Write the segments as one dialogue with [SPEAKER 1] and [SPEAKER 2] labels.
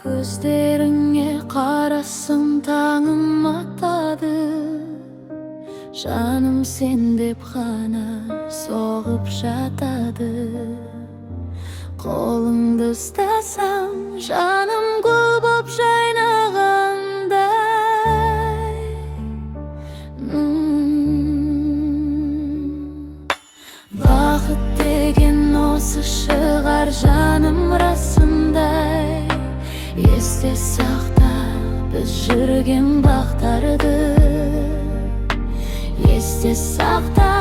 [SPEAKER 1] Gözlerine karasın tağım atadı. Canım sen dep gana soğup jatadı. Kolыңды ıstasam canım gül bop jaynaganday. Бақыт деген осы шығар жаным расындай. Есте сақта біз жүрген бақтарды. Есте сақта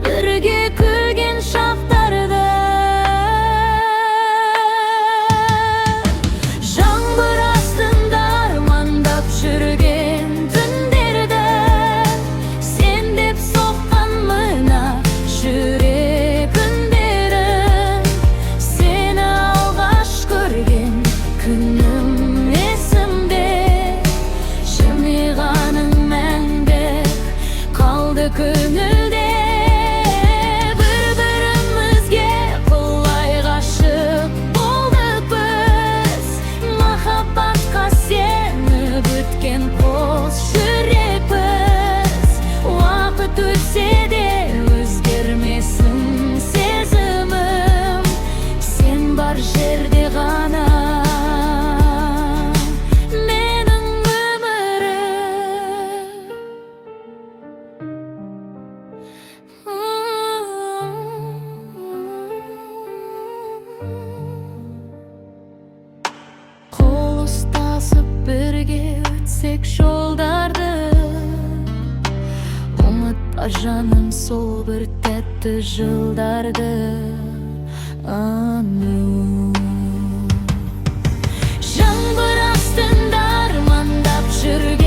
[SPEAKER 1] бірге күлген шақтарды. Жаңбыр астында армандап жүрген түндерді. Сен деп соққан мына жүрек үндерін. Сені алғаш көрген күнім есімде. Жымиғаның мәңгі қалды көңілде. Бір-бірімізге құлай ғашық болдық біз. Махаббатқа сеніп өткен қос жүрекпіз. Уақыт өтсе де өзгермесін сезімім. Сен бар жерде ғана менің өмірім. Қол ұстасып бірге өтсек жолдарды. Ұмытпа жаным сол бір тәтті жылдарды. Жаңбыр астында армандап жүрген